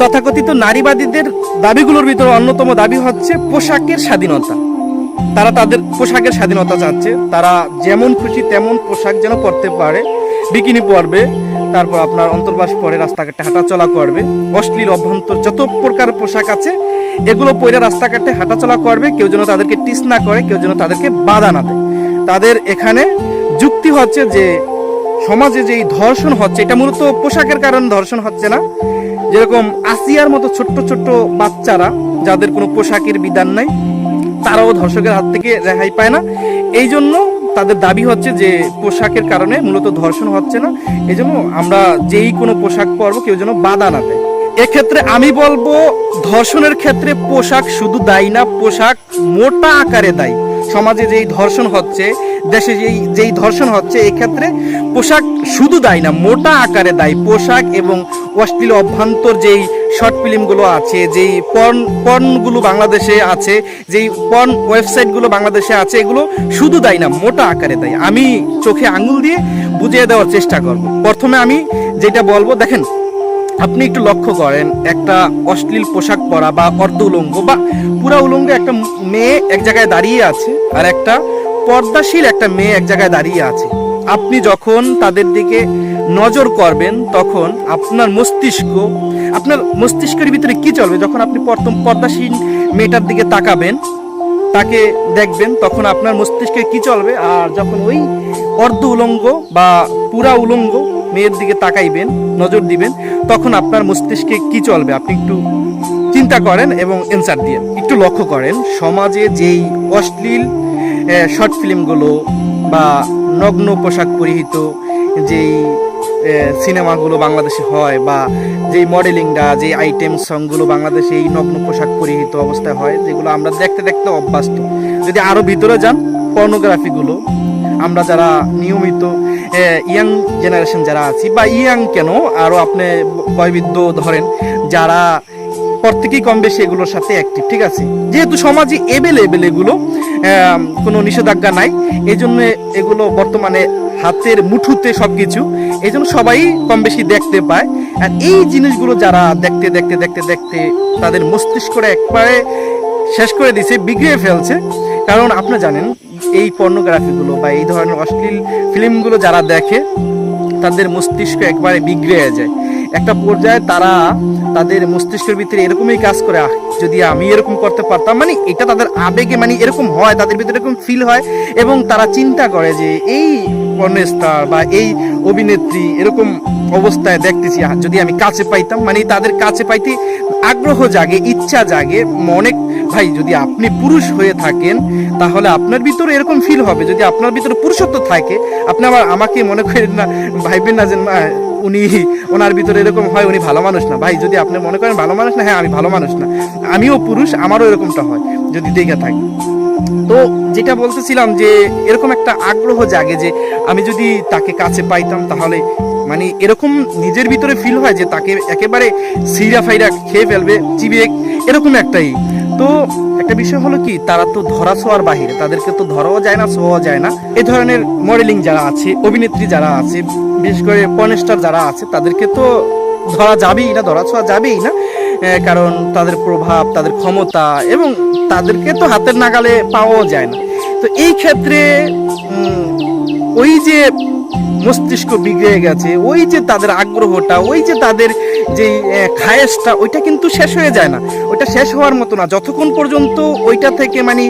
তথাকথিত নারীবাদীদের দাবিগুলোর ভিতরে অন্যতম দাবি হচ্ছে পোশাকের স্বাধীনতা। তারা তাদের পোশাকের স্বাধীনতা চাচ্ছে, তারা যেমন খুশি তেমন পোশাক যেন পরতে পারে, বিকিনি পরবে, তারপর আপনার অন্তর্বাস পরে রাস্তাঘাটে হাঁটাচলা করবে, অশ্লীল অভ্যন্তর যত প্রকার পোশাক আছে এগুলো পরে রাস্তাঘাটে হাঁটাচলা করবে, কেউ যেন তাদেরকে টিস না করে, কেউ যেন তাদেরকে বাধা না দেয়। তাদের এখানে যুক্তি হচ্ছে যে সমাজে যেই ধর্ষণ হচ্ছে এটা মূলত পোশাকের কারণে ধর্ষণ হচ্ছে না, যেরকম আসিয়ার মতো ছোট্ট ছোট্ট বাচ্চারা যাদের কোনো পোশাকের বিধান নাই তারাও ধর্ষকের হাত থেকে রেহাই পায় না। এই জন্য তাদের দাবি হচ্ছে যে পোশাকের কারণে মূলত ধর্ষণ হচ্ছে না, এই জন্য আমরা যেই কোনো পোশাক পরবো কেউ যেন বাধা না দেয়। এক্ষেত্রে আমি বলবো ধর্ষণের ক্ষেত্রে পোশাক শুধু দায়ী না, পোশাক মোটা আকারে দায়ী। সমাজে যেই ধর্ষণ হচ্ছে, দেশে যেই ধর্ষণ হচ্ছে, এই ক্ষেত্রে পোশাক শুধু দায়ী না, মোটা আকারে দায়ী। পোশাক এবং অশ্লীল অভ্যন্তর যেই শর্ট ফিল্মগুলো আছে, যেই পর্নগুলো বাংলাদেশে আছে, যেই পর্ন ওয়েবসাইটগুলো বাংলাদেশে আছে, এগুলো শুধু দায়ী না, মোটা আকারে দায়ী। আমি চোখে আঙুল দিয়ে বুঝিয়ে দেওয়ার চেষ্টা করব। প্রথমে আমি যেটা বলবো, দেখেন আপনি একটু লক্ষ্য করেন, একটা অশ্লীল পোশাক পরা বা অর্ধ উলঙ্গ বা পুরা উলঙ্গ একটা মেয়ে এক জায়গায় দাঁড়িয়ে আছে, আর একটা পর্দাশীল একটা মেয়ে এক জায়গায় দাঁড়িয়ে আছে। আপনি যখন তাদের দিকে নজর করবেন তখন আপনার মস্তিষ্কের ভিতরে কি চলবে? যখন আপনি প্রথম পর্দাশীল মেয়েটার দিকে তাকাবেন, তাকে দেখবেন, তখন আপনার মস্তিষ্কে কি চলবে? আর যখন ওই অর্ধ উলঙ্গ বা পুরা উলঙ্গ মেয়ের দিকে তাকাইবেন, নজর দিবেন, তখন আপনার মস্তিষ্কে কি চলবে? আপনি একটু চিন্তা করেন এবং অ্যান্সার দিয়ে একটু লক্ষ্য করেন। সমাজে যেই অশ্লীল শর্ট ফিল্মগুলো বা নগ্ন পোশাক পরিহিত যেই সিনেমাগুলো বাংলাদেশে হয়, বা যেই মডেলিংটা, যে আইটেম সংগুলো বাংলাদেশে এই নগ্ন পোশাক পরিহিত অবস্থায় হয়, যেগুলো আমরা দেখতে দেখতে অভ্যস্ত। যদি আরও ভিতরে যান, পর্নোগ্রাফিগুলো আমরা যারা নিয়মিত ইয়াং জেনারেশন যারা আছি, বা ইয়াং কেন, আরও আপনি বয়বৃদ্ধ ধরেন, যারা প্রত্যেকেই কম বেশি এগুলোর সাথে অ্যাক্টিভ, ঠিক আছে? যেহেতু সমাজে এভেলেবেল এগুলো, কোনো নিষেধাজ্ঞা নাই, এই জন্য এগুলো বর্তমানে হাতের মুঠোতে সব কিছু, এই জন্য সবাই কম বেশি দেখতে পায়। আর এই জিনিসগুলো যারা দেখতে দেখতে দেখতে দেখতে তাদের মস্তিষ্কটা একবারে শেষ করে দিছে, বিগড়ে ফেলছে। কারণ আপনি জানেন এই পর্নোগ্রাফিগুলো বা এই ধরনের অশ্লীল ফিল্মগুলো যারা দেখে তাদের মস্তিষ্ক একবারে বিগড়ে যায়। একটা পর্যায়ে তারা তাদের মস্তিষ্কের ভিতরে এরকমই কাজ করে, যদি আমি এরকম করতে পারতাম, মানে এটা তাদের আবেগে মানে এরকম হয়, তাদের ভিতরে এরকম ফিল হয়, এবং তারা চিন্তা করে যে এই পর্নস্টার বা এই অভিনেত্রী এরকম অবস্থায় দেখতেছি, যদি আমি কাছে পাইতাম, মানে তাদের কাছে পাইতে আগ্রহ জাগে, ইচ্ছা জাগে। অনেক ভাই, যদি আপনি পুরুষ হয়ে থাকেন তাহলে আপনার ভিতরে এরকম ফিল হবে। যদি আপনার ভিতরে পুরুষত্ব থাকে, আপনি আবার আমাকে মনে করেন না, ভাইবেন না যে ওনার ভিতরে এরকম হয়, উনি ভালো মানুষ না। ভাই, যদি আপনি মনে করেন ভালো মানুষ না, হ্যাঁ আমি ভালো মানুষ না, আমিও পুরুষ, আমারও এরকমটা হয় যদি দেখে থাকি। তো যেটা বলতেছিলাম যে এরকম একটা আগ্রহ জাগে যে আমি যদি তাকে কাছে পাইতাম তাহলে, মানে এরকম নিজের ভিতরে ফিল হয় যে তাকে একেবারে সিরা ফাইরা খেয়ে ফেলবে, চিবিয়ে, এরকম একটাই। তো একটা বিষয় হলো কি, তারা তো ধরা ছোঁয়ার বাহিরে, তাদেরকে তো ধরাও যায় না, ছোঁয়াও যায় না। এই ধরনের মডেলিং যারা আছে, অভিনেত্রী যারা আছে, বিশেষ করে পর্নস্টার যারা আছে, তাদেরকে তো ধরা যাবেই না, ধরা ছোঁয়া যাবেই না। কারণ তাদের প্রভাব, তাদের ক্ষমতা, এবং তাদেরকে তো হাতের নাগালে পাওয়াও যায় না। তো এই ক্ষেত্রে ওই যে মস্তিষ্ক বিগড়ে গেছে, ওই যে তাদের আগ্রহটা, ওই যে তাদের যেই খায়েশটা, ওইটা কিন্তু শেষ হয়ে যায় না। ওইটা শেষ হওয়ার মতো না, যতক্ষণ পর্যন্ত ওইটা থেকে মানে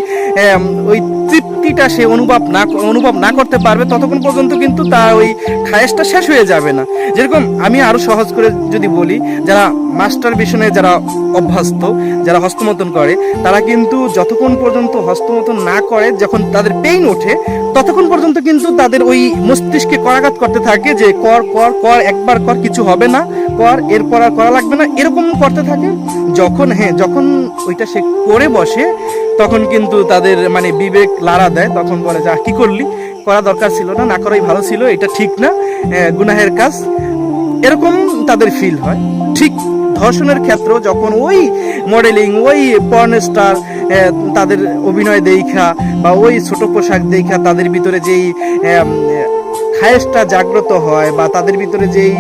ওই তৃপ্তিটা সে অনুভব না করতে পারবে, ততক্ষণ পর্যন্ত কিন্তু তার ওই খায়েশটা শেষ হয়ে যাবে না। যেরকম আমি আরো সহজ করে যদি বলি, যারা মাস্টারবেশনে যারা অভ্যস্ত, যারা হস্তমৈথুন করে, তারা কিন্তু যতক্ষণ পর্যন্ত হস্তমৈথুন না করে, যখন তাদের পেইন ওঠে, ততক্ষণ পর্যন্ত কিন্তু তাদের ওই মস্তিষ্কে করাঘাত করতে থাকে যে কর কর কর, একবার কর, কিছু হবে না, কর, এরপর আর করা লাগবে না, এরকম করতে থাকে। যখন ওইটা সে করে বসে, তখন কিন্তু তাদের মানে বিবেক লাড়া দেয়, তখন বলে যা কি করলি, করা দরকার ছিল না, না করাই ভালো ছিল, এটা ঠিক না, গুনাহের কাজ, এরকম তাদের ফিল হয়। ঠিক ধর্ষণের ক্ষেত্রেও যখন ওই মডেলিং, ওই পর্নস্টার তাদের অভিনয় দেখা বা ওই ছোট পোশাক দেখা তাদের ভিতরে যেই খায়েশটা জাগ্রত হয় বা তাদের ভিতরে যেই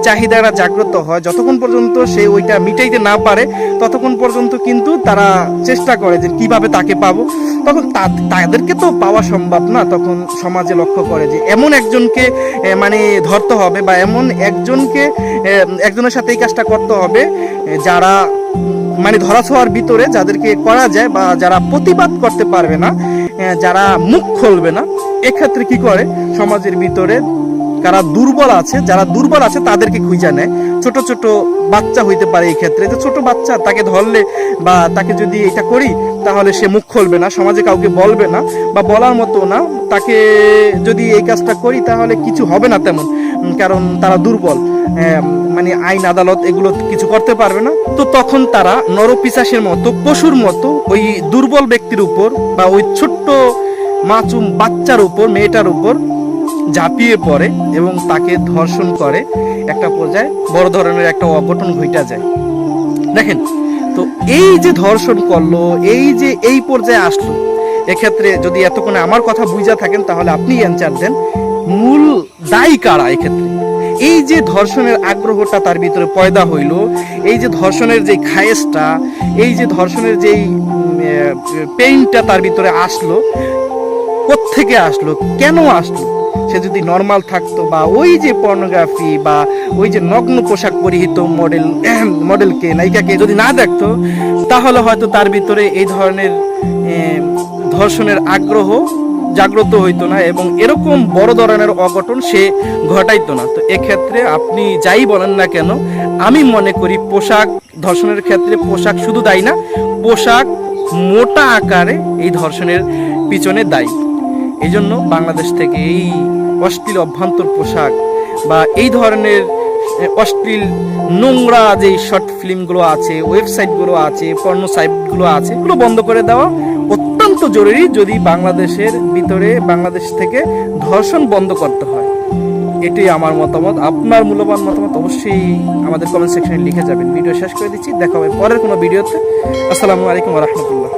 চাহিদাটা জাগ্রত হয়, যতক্ষণ পর্যন্ত সে ওইটা মিটাইতে না পারে ততক্ষণ পর্যন্ত কিন্তু তারা চেষ্টা করে যে কিভাবে তাকে পাবো। তখন তাদেরকে তো পাওয়া সম্ভব না, তখন সমাজে লক্ষ্য করে যে এমন একজনকে মানে ধরতে হবে বা এমন একজনের সাথে এই কাজটা করতে হবে যারা মানে ধরাছোঁয়ার ভিতরে যাদেরকে করা যায় বা যারা প্রতিবাদ করতে পারবে না, যারা মুখ খুলবে না। এক্ষেত্রে কি করে, সমাজের ভিতরে যারা দুর্বল আছে তাদেরকে খুঁজে নেয়। ছোট ছোট বাচ্চা হইতে পারে এই ক্ষেত্রে, যে ছোট বাচ্চা তাকে ধরলে বা তাকে যদি এটা করি তাহলে সে মুখ খুলবে না, সমাজে কাউকে বলবে না বা বলার মতো না। তাকে যদি এই কাজটা করি তাহলে কিছু হবে না তেমন, কারণ তারা দুর্বল, মানে আইন আদালত এগুলো কিছু করতে পারবে না। তো তখন তারা নরপিশাচের মতো, পশুর মতো ওই দুর্বল ব্যক্তির উপর বা ওই ছোট্ট মাসুম বাচ্চার উপর, মেয়েটার উপর ঝাঁপিয়ে পড়ে এবং তাকে ধর্ষণ করে। একটা পর্যায়ে বড় ধরনের একটা অঘটন ঘটা যায়। দেখেন, তো এই যে ধর্ষণ করলো, এই পর্যায়ে আসলো, এক্ষেত্রে যদি এতক্ষণে আমার কথা বুঝা থাকেন তাহলে আপনি অ্যান্সার দেন, মূল দায়ী কারা এক্ষেত্রে? এই যে ধর্ষণের আগ্রহটা তার ভিতরে পয়দা হইল, এই যে ধর্ষণের যে খায়েশটা, এই যে ধর্ষণের যেই পেইনটা তার ভিতরে আসলো, কোত্থেকে আসলো, কেন আসলো? সে যদি নর্মাল থাকতো বা ওই যে পর্নোগ্রাফি বা ওই যে নগ্ন পোশাক পরিহিত মডেলকে, নায়িকাকে যদি না দেখতো তাহলে হয়তো তার ভিতরে এই ধরনের ধর্ষণের আগ্রহ জাগ্রত হইতো না এবং এরকম বড় ধরনের অঘটন সে ঘটাইতো না। তো এক্ষেত্রে আপনি যাই বলেন না কেন, আমি মনে করি পোশাক ধর্ষণের ক্ষেত্রে পোশাক শুধু দায়ী না, পোশাক মোটা আকারে এই ধর্ষণের পিছনে দায়ী। এই জন্য বাংলাদেশ থেকে এই অশ্লীল অভ্যন্তর পোশাক বা এই ধরনের অশ্লীল নোংরা যে শর্ট ফিল্মগুলো আছে, ওয়েবসাইটগুলো আছে, পর্ন সাইটগুলো আছে, এগুলো বন্ধ করে দেওয়া অত্যন্ত জরুরি যদি বাংলাদেশের ভিতরে, বাংলাদেশ থেকে ধর্ষণ বন্ধ করতে হয়। এটাই আমার মতামত। আপনার মূল্যবান মতামত অবশ্যই আমাদের কমেন্ট সেকশনে লিখে যাবেন। ভিডিও শেষ করে দিচ্ছি, দেখা হবে পরের কোনো ভিডিওতে। আসসালামু আলাইকুম ওয়া রাহমাতুল্লাহ।